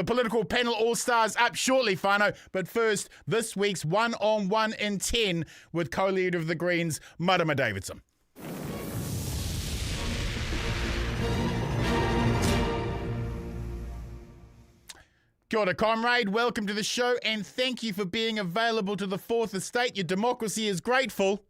The political panel all-stars up shortly, whānau. But first, this week's 1-on-1 in 10 with co-leader of the Greens, Marama Davidson. Kia ora, comrade. Welcome to the show, and thank you for being available to the Fourth Estate. Your democracy is grateful.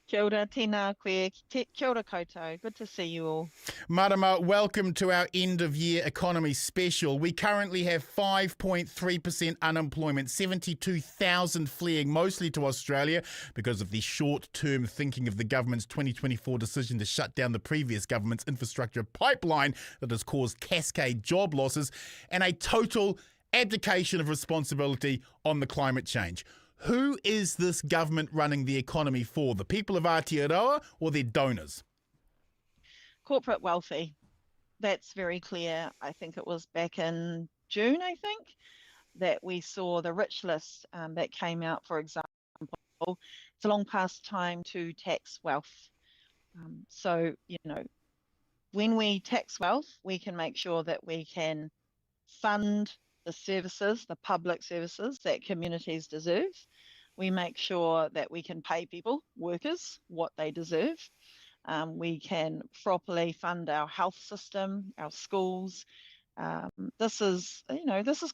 Kia ora, tēnā koe, kia ora koutou. Good to see you all. Marama, welcome to our end-of-year economy special. We currently have 5.3% unemployment, 72,000 fleeing mostly to Australia because of the short-term thinking of the government's 2024 decision to shut down the previous government's infrastructure pipeline that has caused cascade job losses, and a total abdication of responsibility on the climate change. Who is this government running the economy for? The people of Aotearoa or their donors? Corporate wealthy. That's very clear. I think it was back in June, that we saw the rich list that came out, for example. It's a long past time to tax wealth. So, when we tax wealth, we can make sure that we can fund the services, the public services that communities deserve. We make sure that we can pay people, workers, what they deserve. We can properly fund our health system, our schools. This is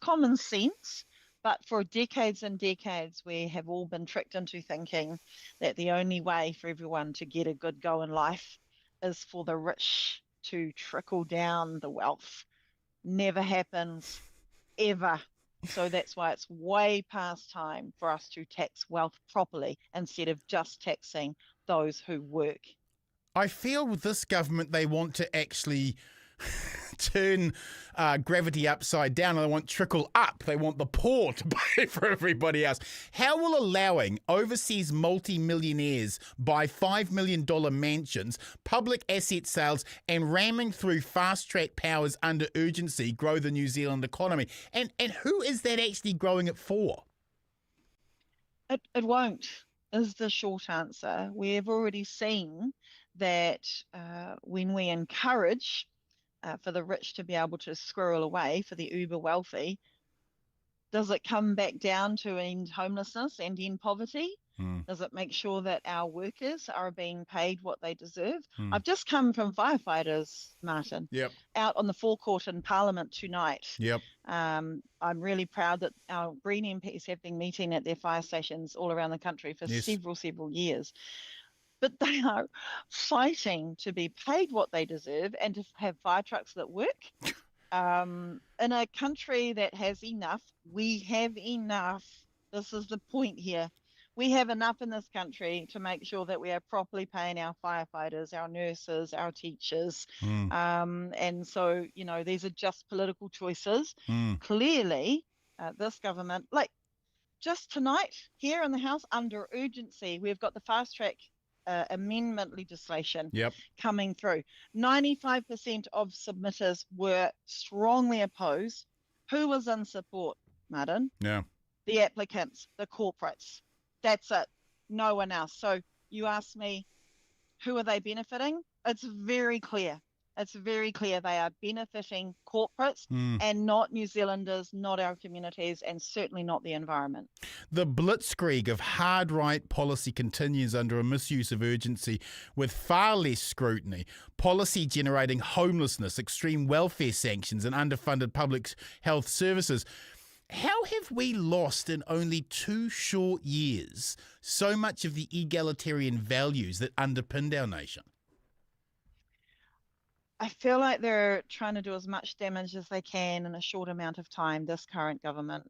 common sense, but for decades and decades, we have all been tricked into thinking that the only way for everyone to get a good go in life is for the rich to trickle down the wealth. Never happens. Ever. So that's why it's way past time for us to tax wealth properly instead of just taxing those who work. I feel with this government, they want to actually turn gravity upside down, and they want trickle up. They want the poor to pay for everybody else. How will allowing overseas multi-millionaires buy $5 million mansions, public asset sales, and ramming through fast-track powers under urgency grow the New Zealand economy? And who is that actually growing it for? It won't, is the short answer. We have already seen that when we encourage for the rich to be able to squirrel away for the uber wealthy, does it come back down to end homelessness and end poverty? Does it make sure that our workers are being paid what they deserve? I've just come from firefighters, Martyn, out on the forecourt in Parliament tonight. I'm really proud that our Green MPs have been meeting at their fire stations all around the country for several years. But they are fighting to be paid what they deserve and to have fire trucks that work. In a country that has enough, we have enough. This is the point here. We have enough in this country to make sure that we are properly paying our firefighters, our nurses, our teachers. And so, these are just political choices. Clearly, this government, like just tonight here in the House, under urgency, we've got the fast track amendment legislation coming through. 95% of submitters were strongly opposed. Who was in support, Martyn? The applicants, the corporates. That's it. No one else. So you ask me, who are they benefiting? It's very clear. It's very clear they are benefiting corporates and not New Zealanders, not our communities, and certainly not the environment. The blitzkrieg of hard right policy continues under a misuse of urgency with far less scrutiny. Policy generating homelessness, extreme welfare sanctions, and underfunded public health services. How have we lost in only 2 short years so much of the egalitarian values that underpinned our nation? I feel like they're trying to do as much damage as they can in a short amount of time, this current government.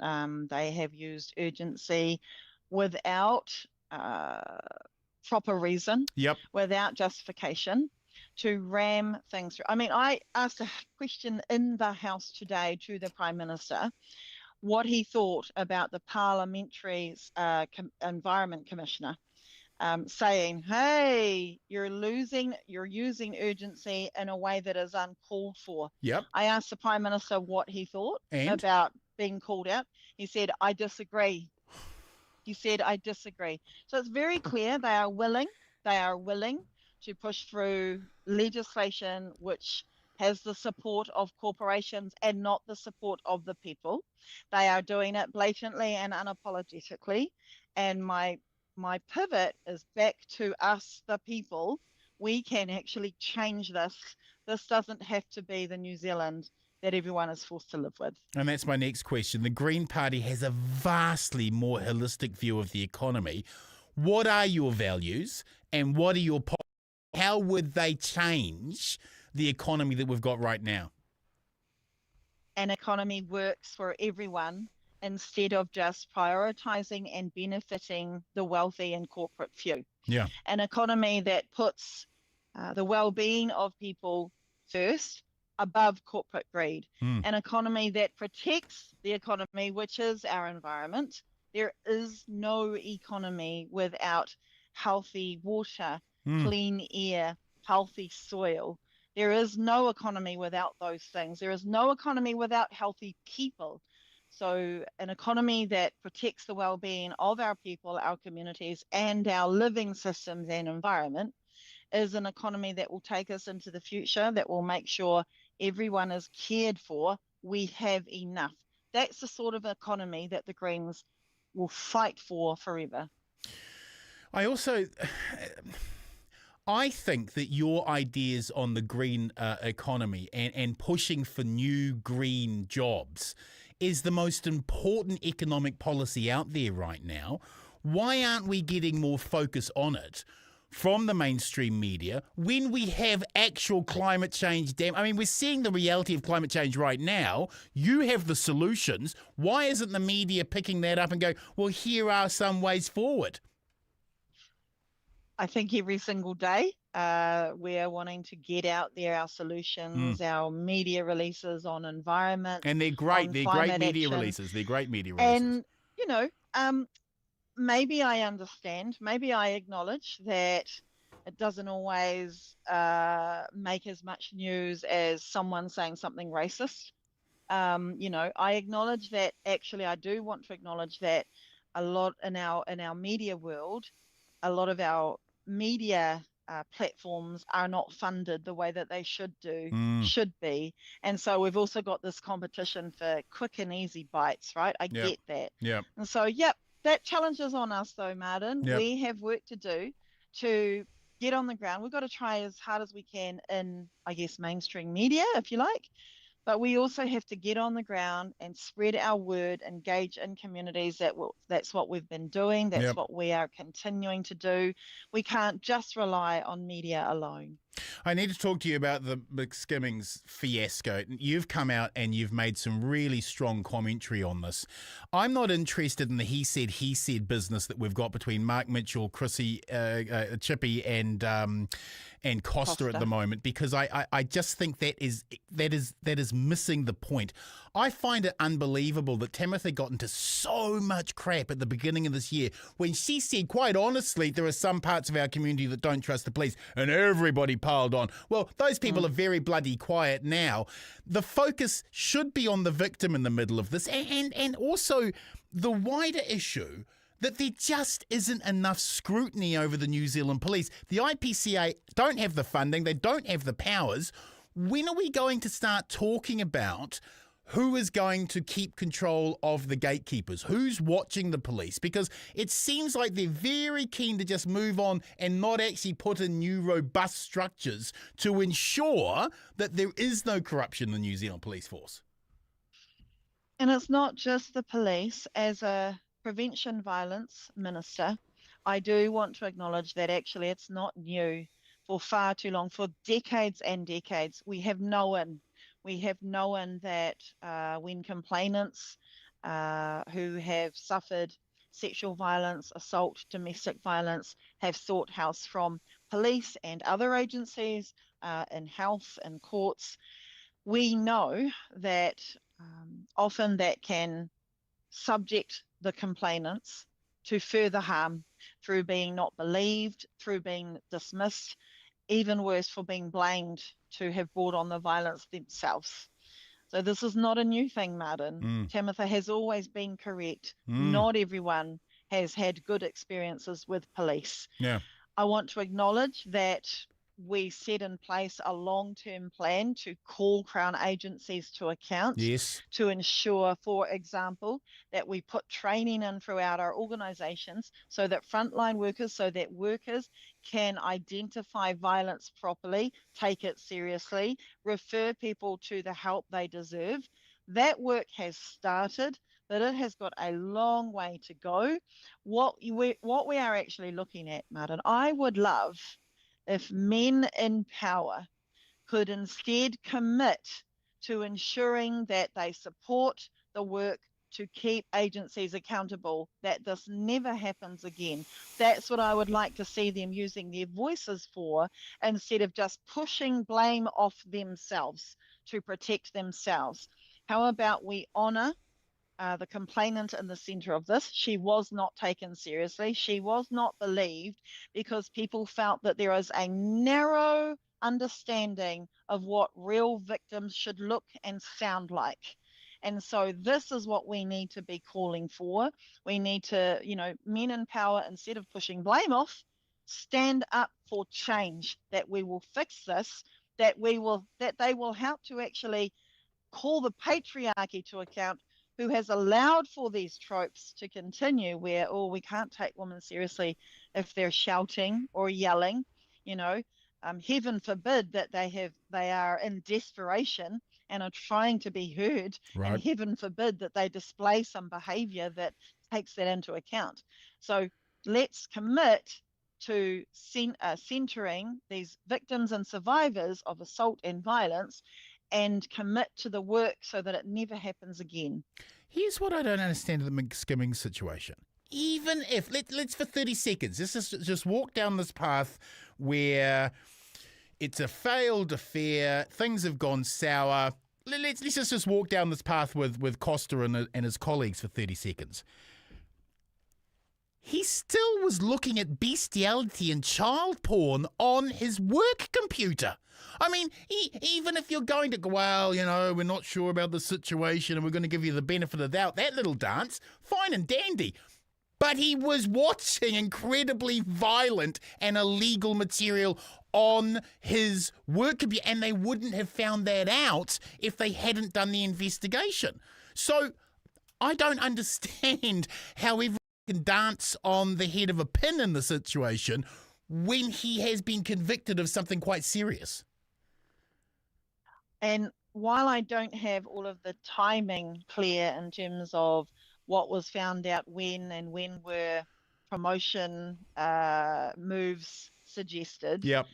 They have used urgency without proper reason, without justification, to ram things through. I mean, I asked a question in the House today to the Prime Minister what he thought about the Parliamentary Environment Commissioner. Saying, hey, you're using urgency in a way that is uncalled for. I asked the Prime Minister what he thought about being called out. He said, I disagree. So it's very clear they are willing to push through legislation which has the support of corporations and not the support of the people. They are doing it blatantly and unapologetically. And my pivot is back to us, the people. We can actually change this. This doesn't have to be the New Zealand that everyone is forced to live with. And that's my next question. The Green Party has a vastly more holistic view of the economy. What are your values and what are your how would they change the economy that we've got right now? An economy works for everyone instead of just prioritizing and benefiting the wealthy and corporate few. Yeah. An economy that puts the well-being of people first above corporate greed. An economy that protects the economy, which is our environment. There is no economy without healthy water, clean air, healthy soil. There is no economy without those things. There is no economy without healthy people. So an economy that protects the well-being of our people, our communities, and our living systems and environment is an economy that will take us into the future, that will make sure everyone is cared for. We have enough. That's the sort of economy that the Greens will fight for forever. I think that your ideas on the green economy and pushing for new green jobs is the most important economic policy out there right now. Why aren't we getting more focus on it from the mainstream media when we have actual climate change? I mean, we're seeing the reality of climate change right now. You have the solutions. Why isn't the media picking that up and going, well, here are some ways forward? I think every single day we are wanting to get out there our solutions, our media releases on environment. And they're great. They're great media releases. They're great media releases. And, maybe I understand, maybe I acknowledge that it doesn't always make as much news as someone saying something racist. I acknowledge that. Actually, I do want to acknowledge that a lot in our media world, a lot of our media platforms are not funded the way that they should be. And so we've also got this competition for quick and easy bites, right? I get that. Yeah. And so, that challenge is on us though, Martyn. Yep. We have work to do to get on the ground. We've got to try as hard as we can in, I guess, mainstream media, if you like. But we also have to get on the ground and spread our word, engage in communities. That's what we've been doing. That's what we are continuing to do. We can't just rely on media alone. I need to talk to you about the McSkimming's fiasco. You've come out and you've made some really strong commentary on this. I'm not interested in the he said business that we've got between Mark Mitchell, Chrissy, Chippy, and Costa at the moment, because I just think that is missing the point. I find it unbelievable that Tamitha got into so much crap at the beginning of this year when she said, quite honestly, there are some parts of our community that don't trust the police, and everybody piled on. Well, those people are very bloody quiet now. The focus should be on the victim in the middle of this, and also the wider issue that there just isn't enough scrutiny over the New Zealand police. The IPCA don't have the funding. They don't have the powers. When are we going to start talking about who is going to keep control of the gatekeepers? Who's watching the police? Because it seems like they're very keen to just move on and not actually put in new robust structures to ensure that there is no corruption in the New Zealand police force. And it's not just the police. As a prevention violence minister, I do want to acknowledge that actually it's not new. For far too long, for decades and decades, we have known that when complainants who have suffered sexual violence, assault, domestic violence have sought help from police and other agencies in health and courts, we know that often that can subject the complainants to further harm through being not believed, through being dismissed, even worse, for being blamed to have brought on the violence themselves. So this is not a new thing, Martyn. Tamitha has always been correct. Not everyone has had good experiences with police. Yeah. I want to acknowledge that we set in place a long-term plan to call Crown agencies to account, Yes. to ensure, for example, that we put training in throughout our organisations so that frontline workers, so that workers can identify violence properly, take it seriously, refer people to the help they deserve. That work has started, but it has got a long way to go. What we are actually looking at, Martyn, I would love if men in power could instead commit to ensuring that they support the work to keep agencies accountable, that this never happens again. That's what I would like to see them using their voices for, instead of just pushing blame off themselves to protect themselves. How about we honour the complainant in the centre of this? She was not taken seriously. She was not believed because people felt that there is a narrow understanding of what real victims should look and sound like. And so this is what we need to be calling for. We need to, men in power, instead of pushing blame off, stand up for change, that we will fix this, that they will help to actually call the patriarchy to account, who has allowed for these tropes to continue, where, oh, we can't take women seriously if they're shouting or yelling. Heaven forbid that they are in desperation and are trying to be heard, Right. and heaven forbid that they display some behavior takes that into account. So let's commit to centering these victims and survivors of assault and violence, and commit to the work so that it never happens again. Here's what I don't understand of the McSkimming situation. Even if, let's for 30 seconds, let's just walk down this path where it's a failed affair, things have gone sour. Let's just walk down this path with Costa and his colleagues for 30 seconds. He still was looking at bestiality and child porn on his work computer. I mean, even if you're going to go, well, we're not sure about the situation and we're going to give you the benefit of the doubt, that little dance, fine and dandy. But he was watching incredibly violent and illegal material on his work computer, and they wouldn't have found that out if they hadn't done the investigation. So I don't understand how everyone can dance on the head of a pin in the situation when he has been convicted of something quite serious. And while I don't have all of the timing clear in terms of what was found out when and when were promotion moves suggested, Yep.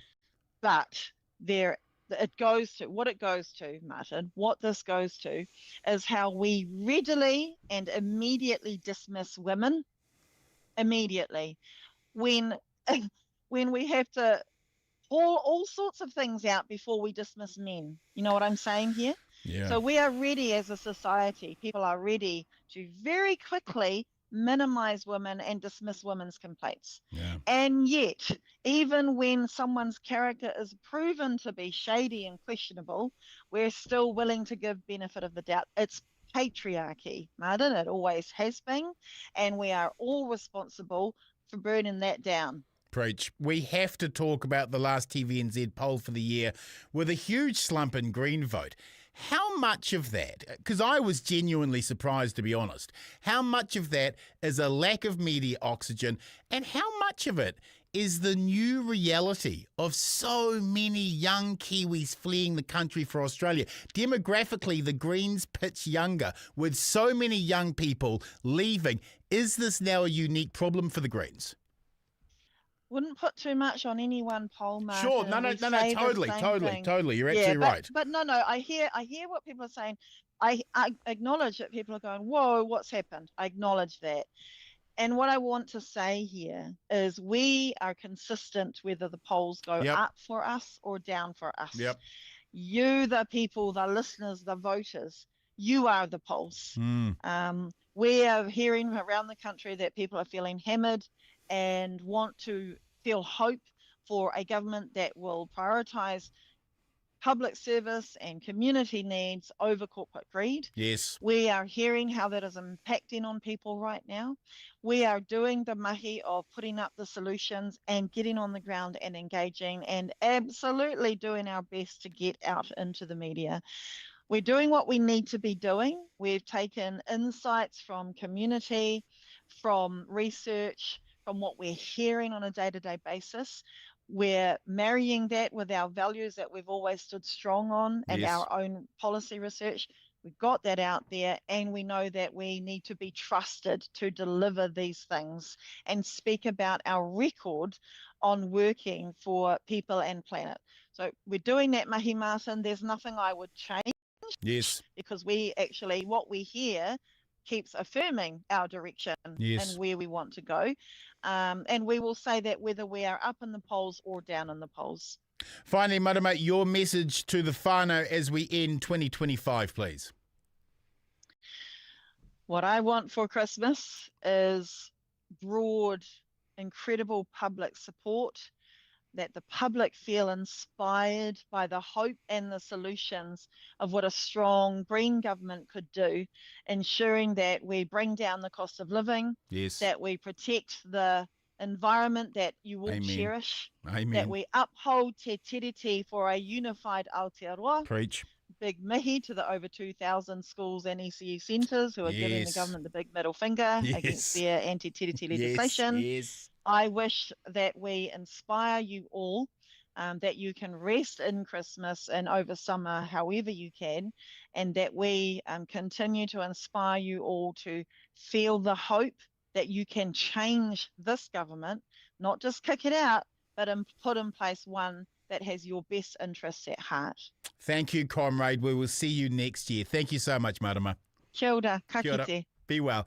but it goes to, Martyn, what this goes to is how we readily and immediately dismiss women. Immediately. When we have to pull all sorts of things out before we dismiss men. You know what I'm saying here? Yeah. So we are ready as a society. People are ready to very quickly minimize women and dismiss women's complaints. Yeah. And yet, even when someone's character is proven to be shady and questionable, we're still willing to give benefit of the doubt. It's patriarchy, Martyn. It always has been, and we are all responsible for burning that down. Preach. We have to talk about the last TVNZ poll for the year with a huge slump in Green vote. How much of that, because I was genuinely surprised, to be honest, how much of that is a lack of media oxygen, and how much of it is the new reality of so many young Kiwis fleeing the country for Australia? Demographically, the Greens pitch younger, with so many young people leaving. Is this now a unique problem for the Greens? Wouldn't put too much on any one poll, Martyn. Sure, no, totally. You're absolutely right. But no, I hear what people are saying. I acknowledge that people are going, whoa, what's happened? I acknowledge that. And what I want to say here is we are consistent whether the polls go up for us or down for us. Yep. You, the people, the listeners, the voters, you are the polls. We are hearing around the country that people are feeling hammered and want to feel hope for a government that will prioritise public service and community needs over corporate greed. Yes. We are hearing how that is impacting on people right now. We are doing the mahi of putting up the solutions and getting on the ground and engaging and absolutely doing our best to get out into the media. We're doing what we need to be doing. We've taken insights from community, from research, from what we're hearing on a day-to-day basis. We're marrying that with our values that we've always stood strong on and Yes. our own policy research. We've got that out there, and we know that we need to be trusted to deliver these things and speak about our record on working for people and planet. So we're doing that, mahi, Martyn. There's nothing I would change. Yes. Because we actually, what we hear keeps affirming our direction Yes. and where we want to go. And we will say that whether we are up in the polls or down in the polls. Finally, Marama, your message to the whānau as we end 2025, please. What I want for Christmas is broad, incredible public support, that the public feel inspired by the hope and the solutions of what a strong green government could do, ensuring that we bring down the cost of living, Yes. that we protect the environment that you all Amen. cherish, Amen. that we uphold te tiriti for a unified Aotearoa. Preach. Big mihi to the over 2,000 schools and ECU centres who are giving the Yes. government the big middle finger Yes. against their anti-tiriti legislation. Yes. I wish that we inspire you all, that you can rest in Christmas and over summer however you can, and that we continue to inspire you all to feel the hope that you can change this government, not just kick it out, but put in place one that has your best interests at heart. Thank you, comrade. We will see you next year. Thank you so much, Marama. Kia ora, ka Kia ora. kite. Be well.